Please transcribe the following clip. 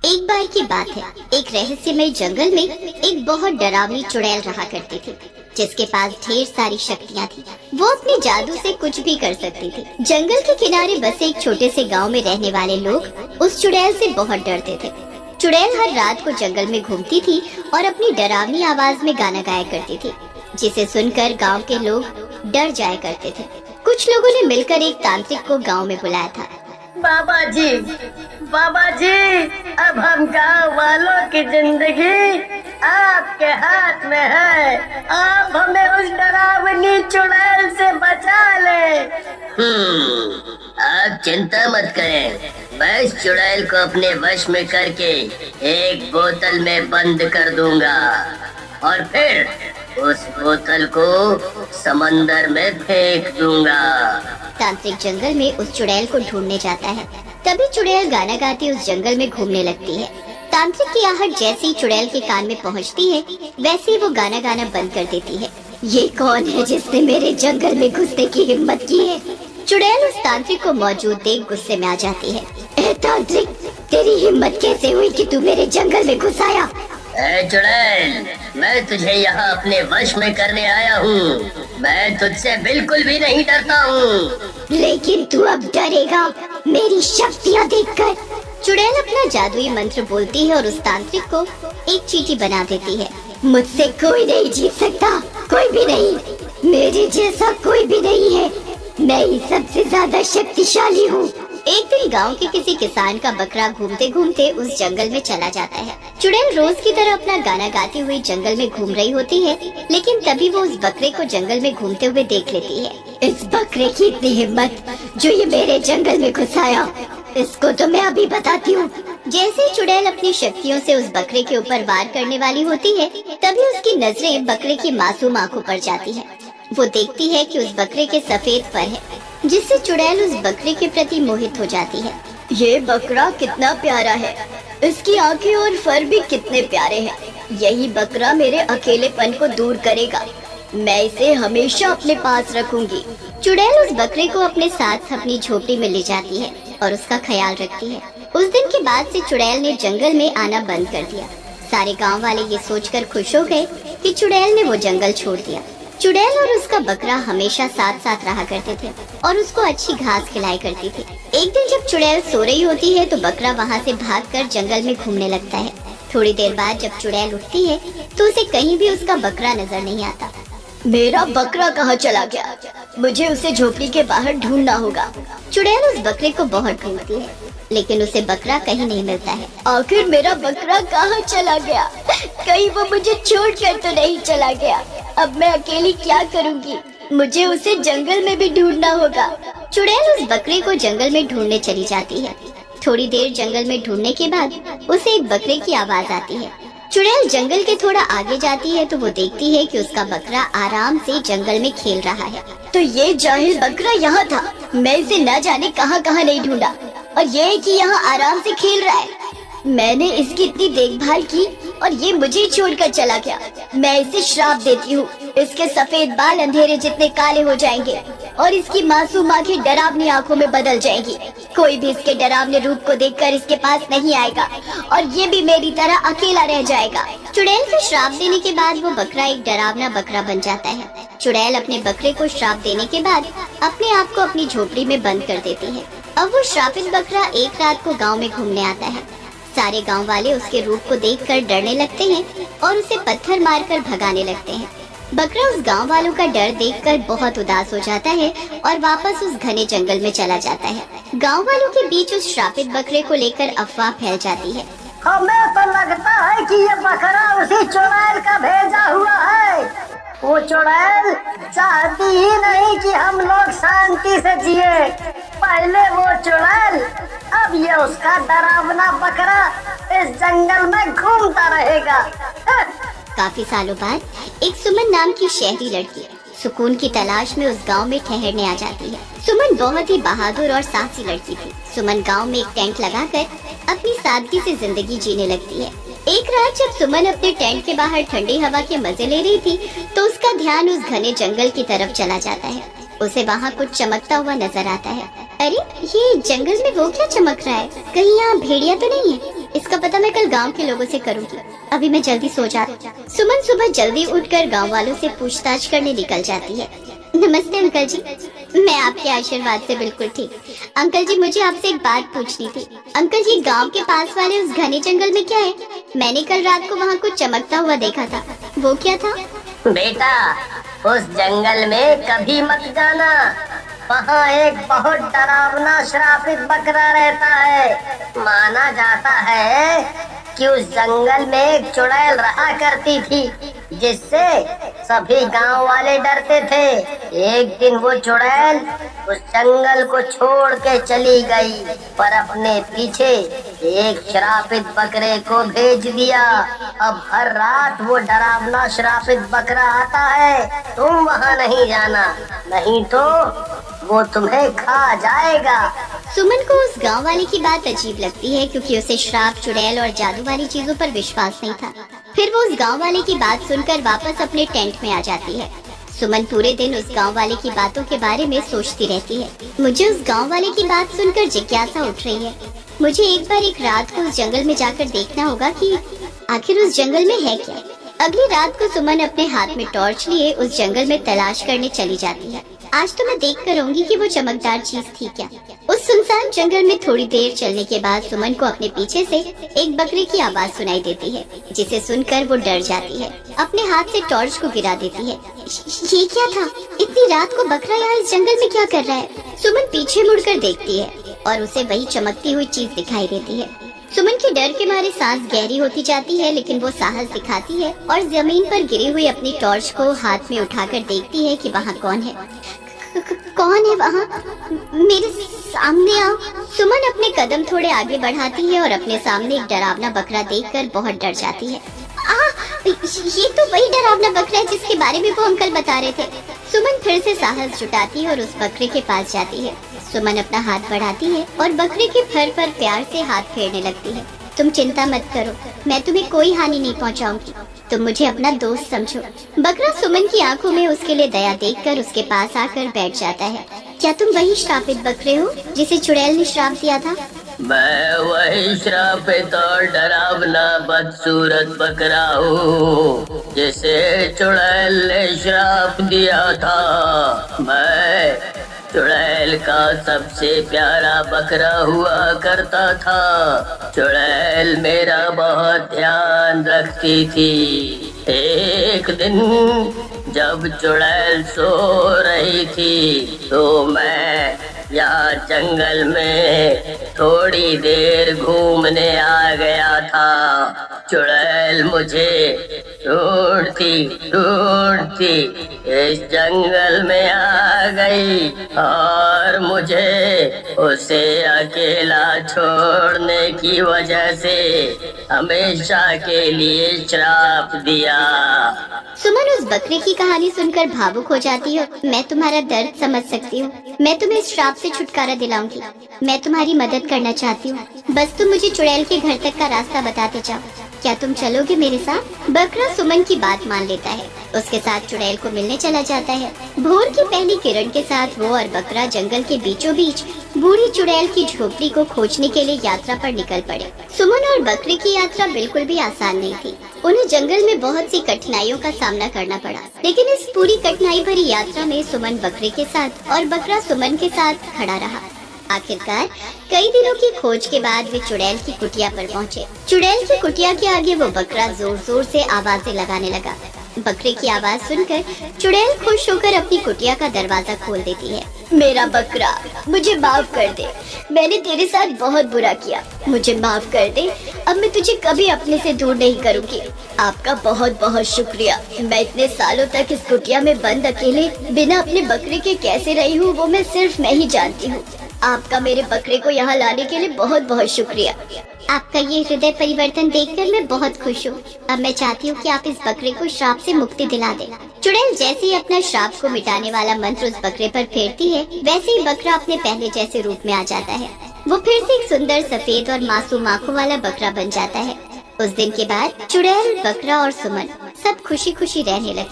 एक बार की बात है, एक रहस्यमय जंगल में एक बहुत डरावनी चुड़ैल रहा करती थी, जिसके पास ढेर सारी शक्तियाँ थी। वो अपने जादू से कुछ भी कर सकती थी। जंगल के किनारे बसे एक छोटे से गांव में रहने वाले लोग उस चुड़ैल से बहुत डरते थे। चुड़ैल हर रात को जंगल में घूमती थी और अपनी डरावनी आवाज में गाना गाया करती थी, जिसे सुनकर गाँव के लोग डर जाया करते थे। कुछ लोगों ने मिलकर एक तांत्रिक को गाँव में बुलाया था। बाबा जी, अब हम गाँव वालों की जिंदगी आपके हाथ में है। आप हमें उस डरावनी चुड़ैल से बचा ले। आप चिंता मत करें, मैं इस चुड़ैल को अपने वश में करके एक बोतल में बंद कर दूंगा और फिर उस बोतल को समंदर में फेंक दूंगा। तांत्रिक जंगल में उस चुड़ैल को ढूंढने जाता है। तभी चुड़ैल गाना गाती उस जंगल में घूमने लगती है। तांत्रिक की आहट जैसे ही चुड़ैल के कान में पहुंचती है, वैसे ही वो गाना गाना बंद कर देती है। ये कौन है जिसने मेरे जंगल में घुसने की हिम्मत की है? चुड़ैल उस तांत्रिक को मौजूद देख गुस्से में आ जाती है। ए तांत्रिक, तेरी हिम्मत कैसे हुई कि तू मेरे जंगल में घुस आया? ए चुड़ैल, मैं तुझे यहाँ अपने वश में करने आया हूँ। मैं तुझसे बिल्कुल भी नहीं डरता हूँ। लेकिन तू अब डरेगा मेरी शक्तियाँ देखकर। चुड़ैल अपना जादुई मंत्र बोलती है और उस तांत्रिक को एक चींटी बना देती है। मुझसे कोई नहीं जीत सकता, कोई भी नहीं। मेरे जैसा कोई भी नहीं है। मैं ही सबसे ज्यादा शक्तिशाली हूँ। एक दिन गांव के किसी किसान का बकरा घूमते घूमते उस जंगल में चला जाता है। चुड़ैल रोज की तरह अपना गाना गाती हुई जंगल में घूम रही होती है, लेकिन तभी वो उस बकरे को जंगल में घूमते हुए देख लेती है। इस बकरे की इतनी हिम्मत जो ये मेरे जंगल में घुस आया, इसको तो मैं अभी बताती हूँ। जैसे ही चुड़ैल अपनी शक्तियों से उस बकरे के ऊपर वार करने वाली होती है, तभी उसकी नजरें बकरे की मासूम आंखों पर जाती है। वो देखती है कि उस बकरे के सफेद फर है, जिससे चुड़ैल उस बकरे के प्रति मोहित हो जाती है। ये बकरा कितना प्यारा है, इसकी आंखें और फर भी कितने प्यारे हैं। यही बकरा मेरे अकेलेपन को दूर करेगा। मैं इसे हमेशा अपने पास रखूंगी। चुड़ैल उस बकरे को अपने साथ अपनी झोपड़ी में ले जाती है और उसका ख्याल रखती है। उस दिन के बाद से चुड़ैल ने जंगल में आना बंद कर दिया। सारे गांव वाले ये सोचकर खुश हो गए कि चुड़ैल ने वो जंगल छोड़ दिया। चुड़ैल और उसका बकरा हमेशा साथ साथ रहा करते थे और उसको अच्छी घास खिलाया करती थी। एक दिन जब चुड़ैल सो रही होती है तो बकरा वहाँ से भागकर जंगल में घूमने लगता है। थोड़ी देर बाद जब चुड़ैल उठती है तो उसे कहीं भी उसका बकरा नजर नहीं आता। मेरा बकरा कहाँ चला गया? मुझे उसे झोपड़ी के बाहर ढूंढना होगा। चुड़ैल उस बकरे को बहुत ढूंढती है, लेकिन उसे बकरा कहीं नहीं मिलता है। आखिर मेरा बकरा कहाँ चला गया? कहीं वो मुझे छोड़कर तो नहीं चला गया? अब मैं अकेली क्या करूँगी? मुझे उसे जंगल में भी ढूंढना होगा। चुड़ैल उस बकरे को जंगल में ढूंढने चली जाती है। थोड़ी देर जंगल में ढूंढने के बाद उसे एक बकरे की आवाज आती है। चुड़ैल जंगल के थोड़ा आगे जाती है तो वो देखती है कि उसका बकरा आराम से जंगल में खेल रहा है। तो ये जाहिल बकरा यहाँ था। मैं इसे न जाने कहाँ कहाँ नहीं ढूंढा, और ये है कि यहाँ आराम से खेल रहा है। मैंने इसकी इतनी देखभाल की और ये मुझे ही छोड़कर चला गया। मैं इसे श्राप देती हूँ। इसके सफेद बाल अंधेरे जितने काले हो जाएंगे और इसकी मासूम आंखें डरावनी आंखों में बदल जाएंगी। कोई भी इसके डरावने रूप को देखकर इसके पास नहीं आएगा और ये भी मेरी तरह अकेला रह जाएगा। चुड़ैल को श्राप देने के बाद वो बकरा एक डरावना बकरा बन जाता है। चुड़ैल अपने बकरे को श्राप देने के बाद अपने आप को अपनी झोपड़ी में बंद कर देती है। अब वो श्रापित बकरा एक रात को गाँव में घूमने आता है। सारे गांव वाले उसके रूप को देखकर डरने लगते हैं और उसे पत्थर मारकर भगाने लगते हैं। बकरा उस गांव वालों का डर देखकर बहुत उदास हो जाता है और वापस उस घने जंगल में चला जाता है। गांव वालों के बीच उस श्रापित बकरे को लेकर अफवाह फैल जाती है। हमें तो लगता है कि ये बकरा उसी चुड़ैल का भेजा हुआ है। वो चुड़ैल चाहती ही नहीं कि हम लोग शांति से जिए। पहले वो चुड़ैल, अब ये उसका डरावना बकरा इस जंगल में घूमता रहेगा। काफी सालों बाद एक सुमन नाम की शहरी लड़की सुकून की तलाश में उस गांव में ठहरने आ जाती है। सुमन बहुत ही बहादुर और साहसी लड़की थी। सुमन गांव में एक टेंट लगाकर अपनी सादगी से जिंदगी जीने लगती है। एक रात जब सुमन अपने टेंट के बाहर ठंडी हवा के मजे ले रही थी तो उसका ध्यान उस घने जंगल की तरफ चला जाता है। उसे वहाँ कुछ चमकता हुआ नजर आता है। अरे, ये जंगल में वो क्या चमक रहा है? कहीं यहाँ भेड़िया तो नहीं है? इसका पता मैं कल गांव के लोगों से करूंगी। अभी मैं जल्दी सो जाती हूँ। सुमन सुबह जल्दी उठकर गांव वालों से पूछताछ करने निकल जाती है। नमस्ते अंकल जी, मैं आपके आशीर्वाद से बिल्कुल ठीक। अंकल जी, मुझे आपसे एक बात पूछनी थी। अंकल जी, गांव के पास वाले उस घने जंगल में क्या है? मैंने कल रात को वहाँ कुछ चमकता हुआ देखा था, वो क्या था? बेटा, उस जंगल में कभी मत जाना। वहाँ एक बहुत डरावना श्रापित बकरा रहता है। माना जाता है कि उस जंगल में एक चुड़ैल रहा करती थी, जिससे सभी गांव वाले डरते थे। एक दिन वो चुड़ैल उस जंगल को छोड़ के चली गई, पर अपने पीछे एक श्रापित बकरे को भेज दिया। अब हर रात वो डरावना श्रापित बकरा आता है। तुम वहाँ नहीं जाना, नहीं तो वो तुम्हें खा जाएगा। सुमन को उस गांव वाले की बात अजीब लगती है, क्योंकि उसे श्राप, चुड़ैल और जादू वाली चीजों पर विश्वास नहीं था। फिर वो उस गांव वाले की बात सुनकर वापस अपने टेंट में आ जाती है। सुमन पूरे दिन उस गांव वाले की बातों के बारे में सोचती रहती है। मुझे उस गांव वाले की बात सुनकर जिज्ञासा उठ रही है। मुझे एक बार एक रात को उस जंगल में जाकर देखना होगा कि आखिर उस जंगल में है क्या। अगली रात को सुमन अपने हाथ में टॉर्च लिए उस जंगल में तलाश करने चली जाती है। आज तो मैं देख कर आऊंगी कि वो चमकदार चीज थी क्या। उस सुनसान जंगल में थोड़ी देर चलने के बाद सुमन को अपने पीछे से एक बकरे की आवाज सुनाई देती है, जिसे सुनकर वो डर जाती है। अपने हाथ से टॉर्च को गिरा देती है। ये क्या था? इतनी रात को बकरा यहाँ इस जंगल में क्या कर रहा है? सुमन पीछे मुड़कर देखती है और उसे वही चमकती हुई चीज दिखाई देती है। सुमन के डर के मारे सांस गहरी होती जाती है, लेकिन वो साहस दिखाती है और जमीन पर गिरी हुई अपनी टॉर्च को हाथ में उठाकर देखती है कि वहाँ कौन है। कौन है वहाँ? मेरे सामने आओ। सुमन अपने कदम थोड़े आगे बढ़ाती है और अपने सामने एक डरावना बकरा देखकर बहुत डर जाती है। ये तो वही डरावना बकरा है जिसके बारे में वो अंकल बता रहे थे। सुमन फिर से साहस जुटाती है और उस बकरे के पास जाती है। सुमन अपना हाथ बढ़ाती है और बकरे के फर पर प्यार से हाथ फेरने लगती है। तुम चिंता मत करो, मैं तुम्हें कोई हानि नहीं पहुंचाऊंगी। तुम मुझे अपना दोस्त समझो। बकरा सुमन की आंखों में उसके लिए दया देखकर उसके पास आकर बैठ जाता है। क्या तुम वही श्रापित बकरे हो जिसे चुड़ैल ने श्राप दिया था? मैं वही श्रापित और डरावना बदसूरत बकरा हूँ जिसे चुड़ैल ने श्राप दिया था। मैं चुड़ैल का सबसे प्यारा बकरा हुआ करता था। चुड़ैल मेरा बहुत ध्यान रखती थी। एक दिन जब चुड़ैल सो रही थी तो मैं यहाँ जंगल में थोड़ी देर घूमने आ गया था। चुड़ैल मुझे ढूंढती इस जंगल में आ गई और मुझे उसे अकेला छोड़ने की वजह से हमेशा के लिए श्राप दिया। सुमन उस बकरे की कहानी सुनकर भावुक हो जाती है। मैं तुम्हारा दर्द समझ सकती हूँ। मैं तुम्हें इस श्राप से छुटकारा दिलाऊंगी। मैं तुम्हारी मदद करना चाहती हूँ। बस तुम मुझे चुड़ैल के घर तक का रास्ता बताते जाओ। क्या तुम चलोगे मेरे साथ? बकरा सुमन की बात मान लेता है। उसके साथ चुड़ैल को मिलने चला जाता है। भोर की पहली किरण के साथ वो और बकरा जंगल के बीचों बीच बूढ़ी चुड़ैल की झोपड़ी को खोजने के लिए यात्रा पर निकल पड़े। सुमन और बकरे की यात्रा बिल्कुल भी आसान नहीं थी। उन्हें जंगल में बहुत सी कठिनाइयों का सामना करना पड़ा, लेकिन इस पूरी कठिनाई भरी यात्रा में सुमन बकरे के साथ और बकरा सुमन के साथ खड़ा रहा। आखिरकार कई दिनों की खोज के बाद वे चुड़ैल की कुटिया पर पहुँचे। चुड़ैल की कुटिया के आगे वो बकरा जोर जोर से आवाजें लगाने लगा। बकरे की आवाज सुनकर चुड़ैल खुश होकर अपनी कुटिया का दरवाजा खोल देती है। मेरा बकरा, मुझे माफ कर दे। मैंने तेरे साथ बहुत बुरा किया, मुझे माफ कर दे। अब मैं तुझे कभी अपने से दूर नहीं करूँगी। आपका बहुत बहुत शुक्रिया। मैं इतने सालों तक इस कुटिया में बंद अकेले बिना अपने बकरे के कैसे रही हूँ, वो मैं सिर्फ मैं ही जानती हूँ। आपका मेरे बकरे को यहाँ लाने के लिए बहुत बहुत शुक्रिया। आपका ये हृदय परिवर्तन देखकर मैं बहुत खुश हूँ। अब मैं चाहती हूँ कि आप इस बकरे को श्राप से मुक्ति दिला दें। चुड़ैल जैसे ही अपना श्राप को मिटाने वाला मंत्र उस बकरे पर फेरती है, वैसे ही बकरा अपने पहले जैसे रूप में आ जाता है। वो फिर से एक सुंदर सफेद और मासूम आंखों वाला बकरा बन जाता है। उस दिन के बाद चुड़ैल, बकरा और सुमन सब खुशी खुशी रहने लगे।